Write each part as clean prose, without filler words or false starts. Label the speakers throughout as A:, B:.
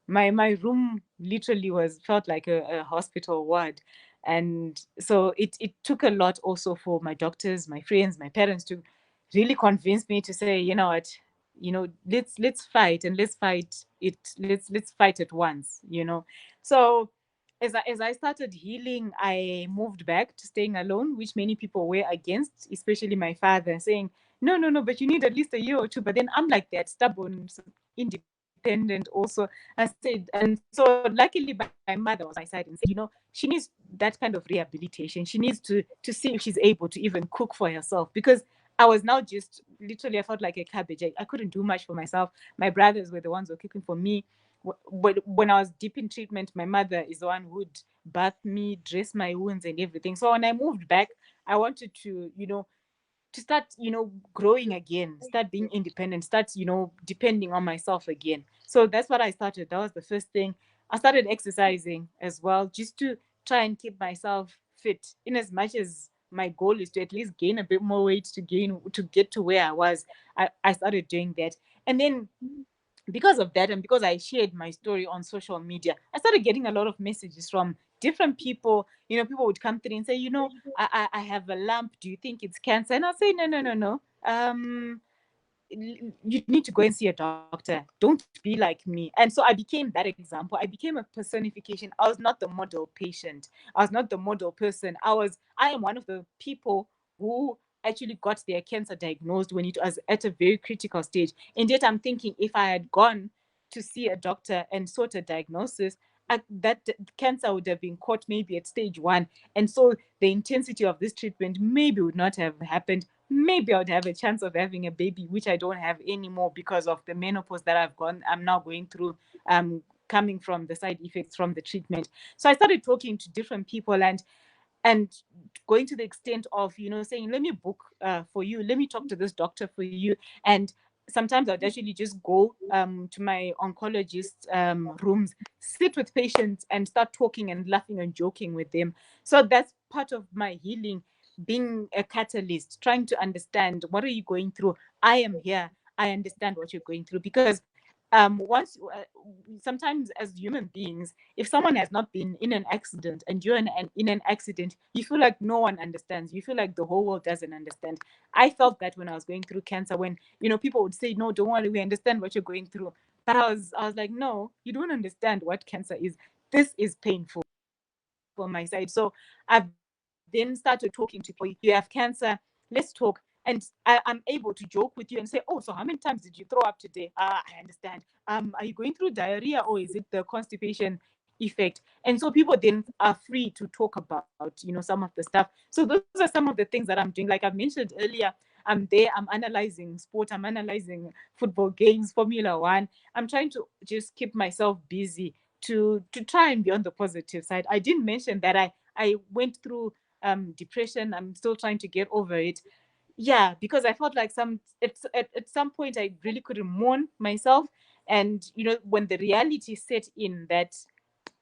A: My room literally felt like a hospital ward. And so it took a lot also for my doctors, my friends, my parents to really convince me to say, you know what, let's fight, and let's fight at once, So as I started healing, I moved back to staying alone, which many people were against, especially my father, saying, no, no, no, but you need at least a year or two. But then I'm like that, stubborn, independent also. I said, and so luckily my mother was on my side and said, she needs that kind of rehabilitation. She needs to see if she's able to even cook for herself, because I was now just literally, I felt like a cabbage. I couldn't do much for myself. My brothers were the ones who were cooking for me. But when I was deep in treatment, my mother is the one who would bath me, dress my wounds, and everything. So when I moved back, I wanted to start, growing again, start being independent, start, depending on myself again. So that's what I started. That was the first thing. I started exercising as well, just to try and keep myself fit, in as much as my goal is to at least gain a bit more weight to get to where I was. I started doing that. And then because of that, and because I shared my story on social media, I started getting a lot of messages from different people. People would come through and say, I have a lump. Do you think it's cancer? And I'll say, no, no, no, no. You need to go and see a doctor. Don't be like me. And so I became that example. I became a personification. I was not the model patient. I was not the model person. I am one of the people who actually got their cancer diagnosed when it was at a very critical stage. And yet I'm thinking, if I had gone to see a doctor and sought a diagnosis, that cancer would have been caught maybe at stage 1. And so the intensity of this treatment maybe would not have happened. Maybe I would have a chance of having a baby, which I don't have anymore because of the menopause that I'm now going through, coming from the side effects from the treatment. So I started talking to different people, and going to the extent of, saying, let me book for you, let me talk to this doctor for you. And sometimes I'd actually just go to my oncologist rooms, sit with patients, and start talking and laughing and joking with them. So that's part of my healing, being a catalyst, trying to understand, what are you going through? I am here. I understand what you're going through. Because once sometimes, as human beings, if someone has not been in an accident and you're in an accident, you feel like no one understands. You feel like the whole world doesn't understand. I felt that when I was going through cancer, when people would say, no, don't worry, we understand what you're going through. But I was like, no, you don't understand what cancer is. This is painful for my side. So I've then started talking to people. You have cancer, let's talk. And I'm able to joke with you and say, oh, so how many times did you throw up today? I understand. Are you going through diarrhea, or is it the constipation effect? And so people then are free to talk about, some of the stuff. So those are some of the things that I'm doing. Like I've mentioned earlier, I'm there, I'm analyzing sport, I'm analyzing football games, Formula One. I'm trying to just keep myself busy to try and be on the positive side. I didn't mention that I went through depression. I'm still trying to get over it. Yeah, because I felt like at some point I really couldn't mourn myself. And when the reality set in that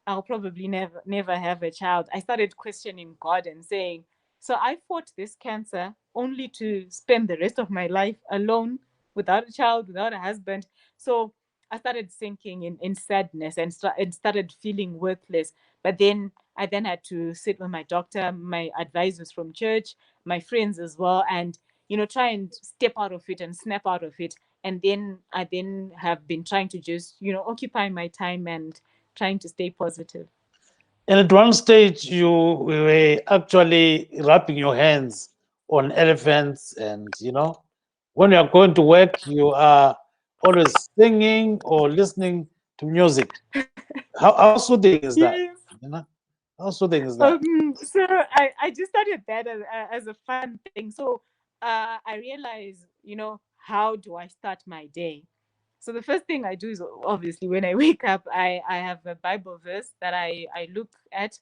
A: I'll probably never have a child, I started questioning God and saying, so I fought this cancer only to spend the rest of my life alone, without a child, without a husband. So I started sinking in sadness, and started feeling worthless. But then I then had to sit with my doctor, my advisors from church, my friends as well, and try and step out of it and snap out of it. And then I then have been trying to just occupy my time and trying to stay positive.
B: And at one stage, you were actually wrapping your hands on elephants, and when you are going to work, you are always singing or listening to music. How soothing is that?
A: Yes.
B: You know, how soothing is that?
A: So I just started that as a fun thing. So I realized, how do I start my day? So the first thing I do is, obviously, when I wake up, I have a Bible verse that I look at.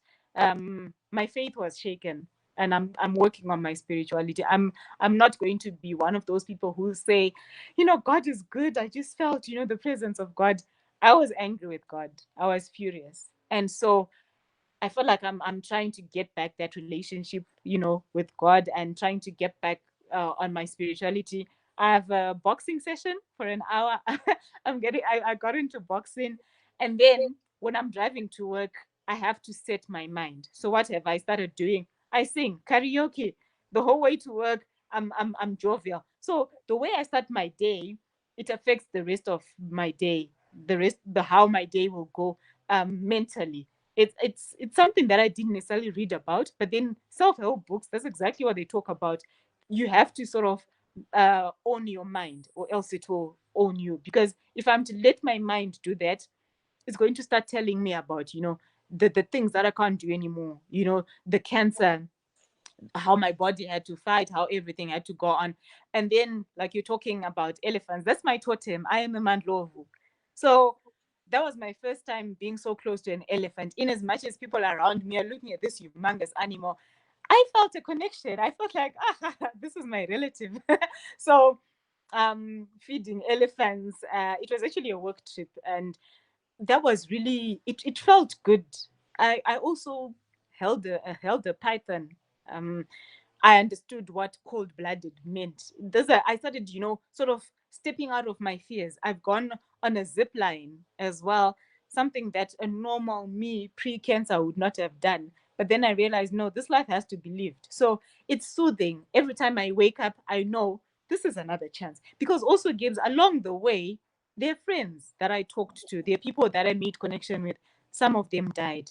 A: My faith was shaken, and I'm working on my spirituality. I'm not going to be one of those people who say, God is good. I just felt, the presence of God. I was angry with God. I was furious. And so I feel like I'm trying to get back that relationship, with God, and trying to get back on my spirituality. I have a boxing session for an hour. I got into boxing, And then when I'm driving to work, I have to set my mind. So what have I started doing? I sing karaoke the whole way to work. I'm jovial. So the way I start my day, it affects the rest of my day, the how my day will go mentally. It's something that I didn't necessarily read about, but then self-help books, that's exactly what they talk about. You have to sort of own your mind, or else it will own you. Because if I'm to let my mind do that, it's going to start telling me about, the things that I can't do anymore, the cancer, how my body had to fight, how everything had to go on. And then, like you're talking about elephants, that's my totem. I am a Lendlovu. So that was my first time being so close to an elephant. In as much as people around me are looking at this humongous animal, I felt a connection. I felt like, this is my relative. So feeding elephants, it was actually a work trip, and that was really, it felt good. I also held a python. um I understood what cold blooded meant. I started, sort of stepping out of my fears. I've gone on a zip line as well, something that a normal me pre cancer would not have done. But then I realized, no, this life has to be lived. So it's soothing. Every time I wake up, I know this is another chance. Because also gives along the way, they're friends that I talked to, they're people that I made connection with. Some of them died.